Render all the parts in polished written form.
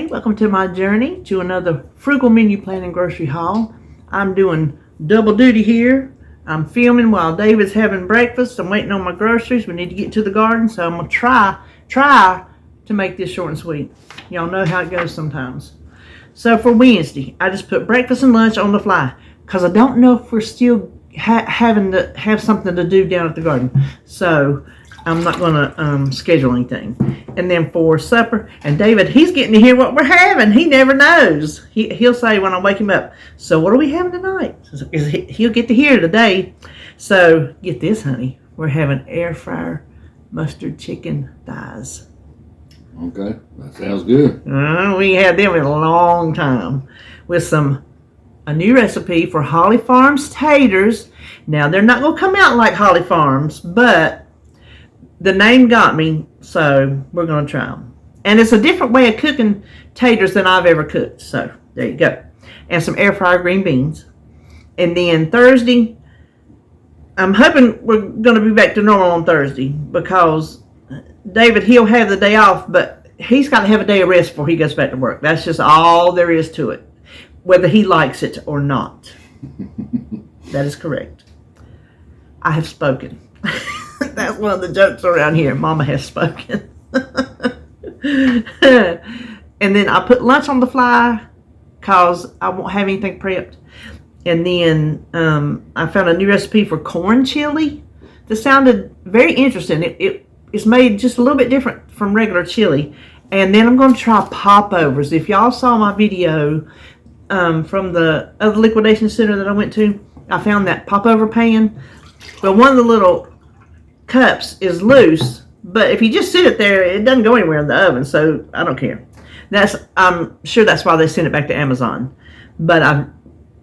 welcome to my journey to another frugal menu planning grocery haul. I'm doing double duty here. I'm filming while David's having breakfast. I'm waiting on my groceries. We need to get to the garden, so I'm gonna try to make this short and sweet. Y'all know how it goes sometimes. So for Wednesday, I just put breakfast and lunch on the fly because I don't know if we're still having to have something to do down at the garden. So I'm not gonna schedule anything. And then for supper, and David, he's getting to hear what we're having. He never knows. He'll say when I wake him up, so what are we having tonight? He'll get to hear today. So get this, honey. We're having air fryer mustard chicken thighs. Okay, that sounds good. We had them in a long time with a new recipe for Holly Farms taters. Now, they're not going to come out like Holly Farms, but the name got me, so we're going to try them. And it's a different way of cooking taters than I've ever cooked. So, there you go. And some air fryer green beans. And then Thursday, I'm hoping we're going to be back to normal on Thursday because David, he'll have the day off, but he's got to have a day of rest before he goes back to work. That's just all there is to it, whether he likes it or not. That is correct. I have spoken. That's one of the jokes around here. Mama has spoken. And then I put lunch on the fly because I won't have anything prepped. And then I found a new recipe for corn chili that sounded very interesting. It's made just a little bit different from regular chili. And then I'm going to try popovers. If y'all saw my video from the other liquidation center that I went to, I found that popover pan. But one of the little cups is loose, but if you just sit it there, it doesn't go anywhere in the oven, so I don't care. I'm sure that's why they sent it back to Amazon. But I've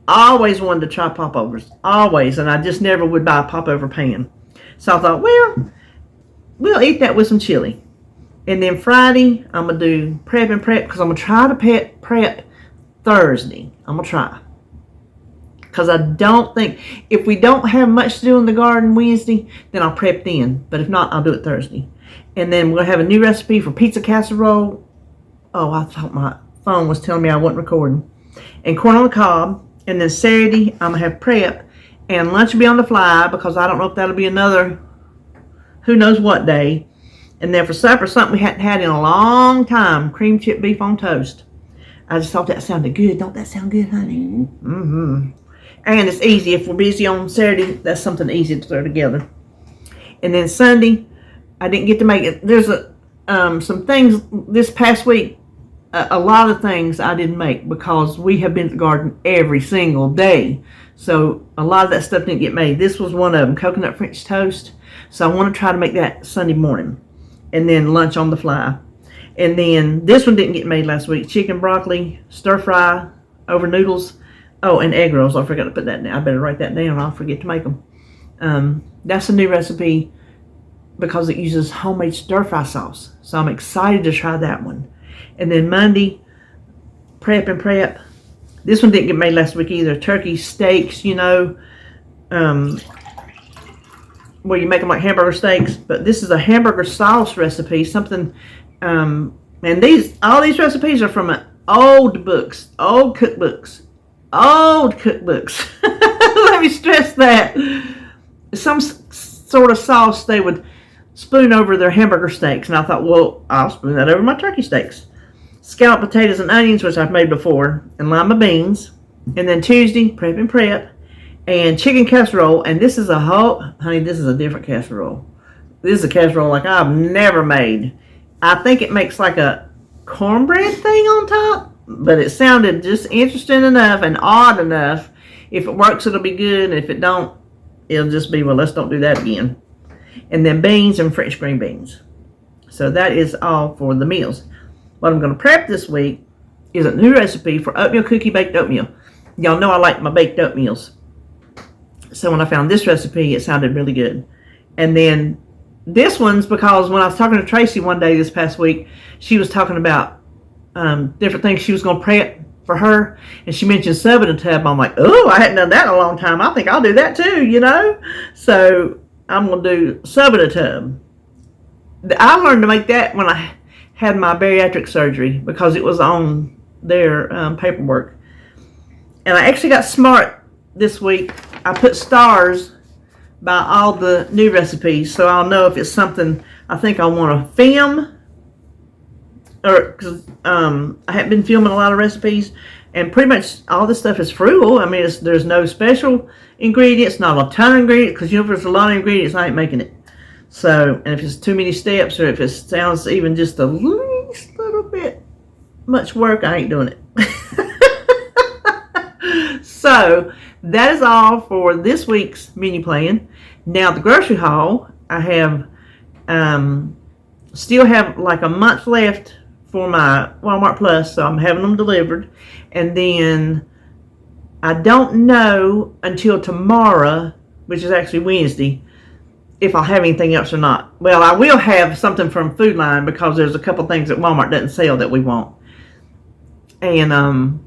always wanted to try popovers, always, and I just never would buy a popover pan. So I thought, well, we'll eat that with some chili. And then Friday, I'm going to do prep because I'm going to try to prep Thursday. I'm going to try. Because I don't think, if we don't have much to do in the garden Wednesday, then I'll prep then. But if not, I'll do it Thursday. And then we're going to have a new recipe for pizza casserole. Oh, I thought my phone was telling me I wasn't recording. And corn on the cob. And then Saturday, I'm going to have prep. And lunch will be on the fly because I don't know if that'll be another who knows what day. And then for supper, something we hadn't had in a long time, cream chip beef on toast. I just thought that sounded good. Don't that sound good, honey? Mm-hmm. And it's easy. If we're busy on Saturday, that's something easy to throw together. And then Sunday, I didn't get to make it. There's some things this past week, a lot of things I didn't make because we have been at the garden every single day. So a lot of that stuff didn't get made. This was one of them, coconut French toast. So I want to try to make that Sunday morning. And then lunch on the fly. And then this one didn't get made last week. Chicken broccoli, stir fry over noodles. Oh, and egg rolls. I forgot to put that down. I better write that down. I'll forget to make them. That's a new recipe because it uses homemade stir-fry sauce. So I'm excited to try that one. And then Monday, prep. This one didn't get made last week either. Turkey steaks, you know, where you make them like hamburger steaks. But this is a hamburger sauce recipe. Something, and all these recipes are from old cookbooks. Let me stress that. Some sort of sauce they would spoon over their hamburger steaks. And I thought, well, I'll spoon that over my turkey steaks. Scalloped potatoes and onions, which I've made before. And lima beans. And then Tuesday, prep. And chicken casserole. And this is this is a different casserole. This is a casserole like I've never made. I think it makes like a cornbread thing on top. But it sounded just interesting enough and odd enough. If it works, it'll be good. And if it don't, it'll just be, well, let's don't do that again. And then beans and French green beans. So that is all for the meals. What I'm going to prep this week is a new recipe for oatmeal cookie baked oatmeal. Y'all know I like my baked oatmeals. So when I found this recipe, it sounded really good. And then this one's because when I was talking to Tracy one day this past week, she was talking about different things she was going to prep for her, and she mentioned sub in a tub. I'm like, oh, I hadn't done that in a long time. I think I'll do that too, you know. So I'm going to do sub in a tub. I learned to make that when I had my bariatric surgery because it was on their paperwork. And I actually got smart this week. I put stars by all the new recipes, so I'll know if it's something I think I want to film, or because I haven't been filming a lot of recipes, and pretty much all this stuff is frugal. I mean, there's no special ingredients, not a ton of ingredients, because if there's a lot of ingredients, I ain't making it. So, and if it's too many steps, or if it sounds even just a least little bit much work, I ain't doing it. So, that is all for this week's menu plan. Now, the grocery haul, I have still have like a month left for my Walmart Plus, so I'm having them delivered. And then I don't know until tomorrow, which is actually Wednesday, if I'll have anything else or not. Well, I will have something from Food Line because there's a couple things that Walmart doesn't sell that we want. And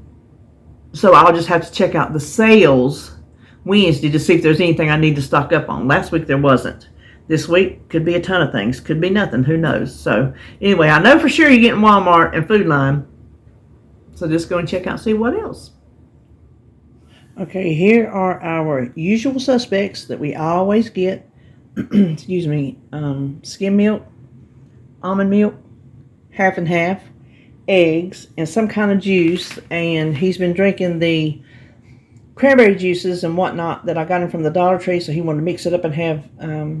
so I'll just have to check out the sales Wednesday to see if there's anything I need to stock up on. Last week there wasn't. This week could be a ton of things. Could be nothing. Who knows? So anyway, I know for sure you're getting Walmart and Food Line. So just go and check out and see what else. Okay, here are our usual suspects that we always get. Excuse me. Skim milk, almond milk, half and half, eggs, and some kind of juice. And he's been drinking the cranberry juices and whatnot that I got him from the Dollar Tree, so he wanted to mix it up and have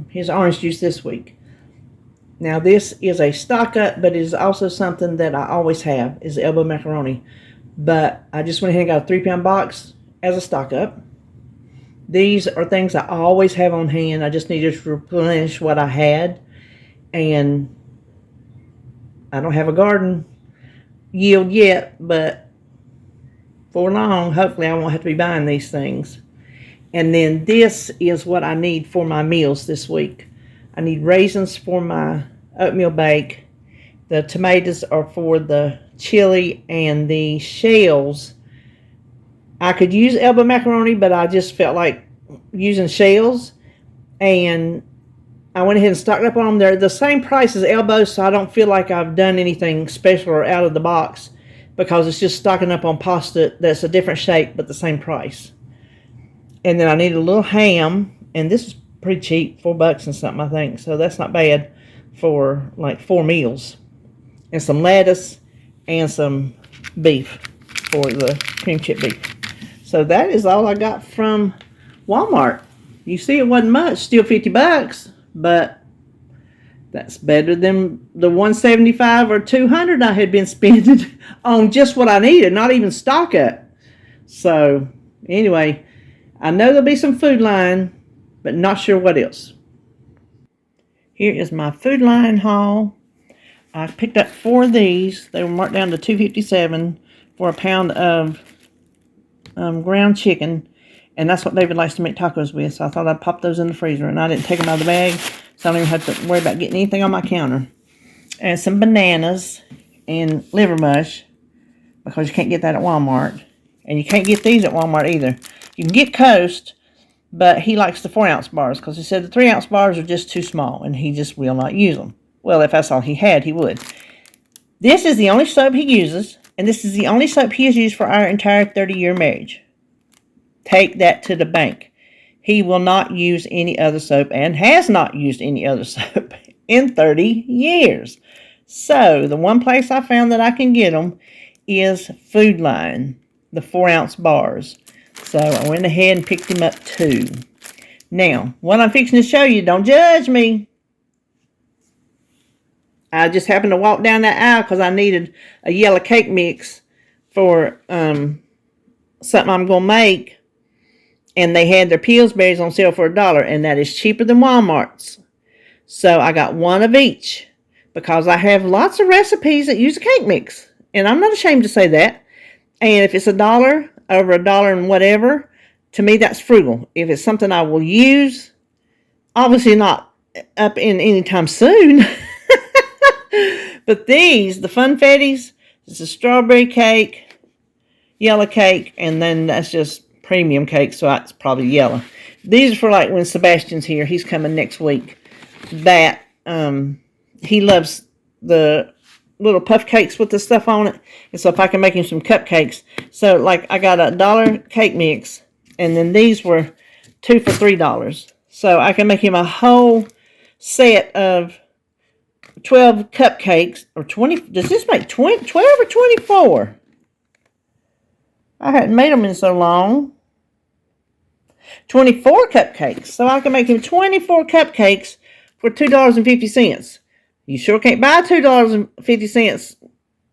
his orange juice this week. Now this is a stock up, but it is also something that I always have, is elbow macaroni. But I just went ahead and got a 3-pound box as a stock up. These are things I always have on hand. I just needed to replenish what I had. And I don't have a garden yield yet, but for long, hopefully I won't have to be buying these things. And then this is what I need for my meals this week. I need raisins for my oatmeal bake. The tomatoes are for the chili, and the shells, I could use elbow macaroni, but I just felt like using shells. And I went ahead and stocked up on them. They're the same price as elbow, so I don't feel like I've done anything special or out of the box, because it's just stocking up on pasta that's a different shape but the same price. And then I need a little ham, and this is pretty cheap, $4 and something, I think, so that's not bad for like 4 meals. And some lettuce and some beef for the cream chip beef. So that is all I got from Walmart. You see, it wasn't much, still $50, but that's better than the $175 or $200 I had been spending on just what I needed, not even stock up. So anyway, I know there'll be some Food Line, but not sure what else. Here is my Food Line haul. I picked up 4 of these. They were marked down to $2.57 for a pound of ground chicken. And that's what David likes to make tacos with. So I thought I'd pop those in the freezer. And I didn't take them out of the bag, so I don't even have to worry about getting anything on my counter. And some bananas and liver mush, because you can't get that at Walmart. And you can't get these at Walmart either. You can get Coast, but he likes the 4-ounce bars, because he said the 3-ounce bars are just too small, and he just will not use them. Well, if that's all he had, he would. This is the only soap he uses, and this is the only soap he has used for our entire 30-year marriage. Take that to the bank. He will not use any other soap, and has not used any other soap in 30 years. So, the one place I found that I can get them is Food Line, the 4-ounce bars. So, I went ahead and picked him up 2. Now, what I'm fixing to show you, don't judge me. I just happened to walk down that aisle because I needed a yellow cake mix for something I'm going to make. And they had their Pillsbury's on sale for $1, and that is cheaper than Walmart's. So I got 1 of each, because I have lots of recipes that use a cake mix. And I'm not ashamed to say that. And if it's $1, over $1 and whatever, to me that's frugal. If it's something I will use, obviously not up in any time soon. But these, the Funfettis, it's a strawberry cake, yellow cake, and then that's just premium cake, so it's probably yellow. These are for like when Sebastian's here. He's coming next week. That he loves the little puff cakes with the stuff on it. And so if I can make him some cupcakes. So like I got a $1 cake mix. And then these were 2 for $3. So I can make him a whole set of 12 cupcakes. Or 20. Does this make 12 or 24? I hadn't made them in so long. 24 cupcakes. So I can make him 24 cupcakes for $2.50. You sure can't buy $2.50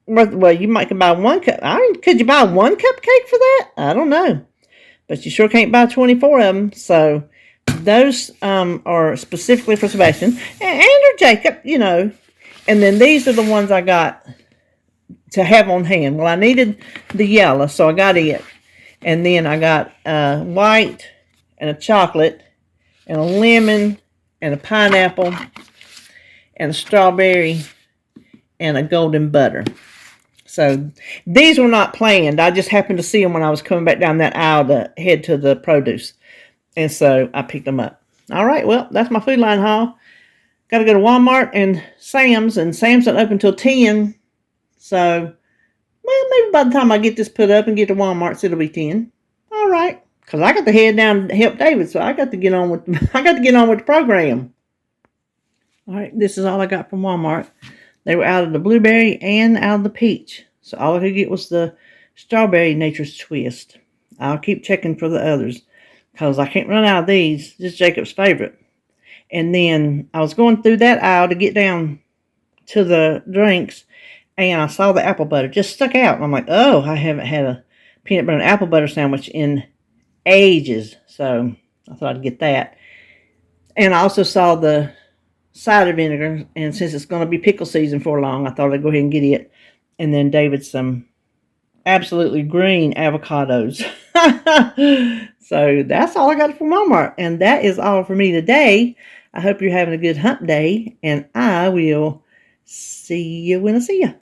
worth. Well, you might can buy one cup. Could you buy one cupcake for that? I don't know. But you sure can't buy 24 of them. So those are specifically for Sebastian. And Andrew Jacob, you know. And then these are the ones I got to have on hand. Well, I needed the yellow, so I got it. And then I got white and a chocolate and a lemon and a pineapple and a strawberry and a golden butter. So these were not planned. I just happened to see them when I was coming back down that aisle to head to the produce. And so I picked them up. All right, well, that's my Food Line haul. Got to go to Walmart and Sam's don't open until 10. So, well, maybe by the time I get this put up and get to Walmart's, it'll be 10. All right. Because I got to head down to help David, so I got to get on with the program. All right, this is all I got from Walmart. They were out of the blueberry and out of the peach. So all I could get was the strawberry Nature's Twist. I'll keep checking for the others because I can't run out of these. This is Jacob's favorite. And then I was going through that aisle to get down to the drinks, and I saw the apple butter just stuck out. And I'm like, oh, I haven't had a peanut butter and apple butter sandwich in ages. So I thought I'd get that. And I also saw the cider vinegar, and since it's going to be pickle season for long, I thought I'd go ahead and get it. And then David some absolutely green avocados. So that's all I got from Walmart, and that is all for me today. I hope you're having a good hump day, and I will see you when I see you.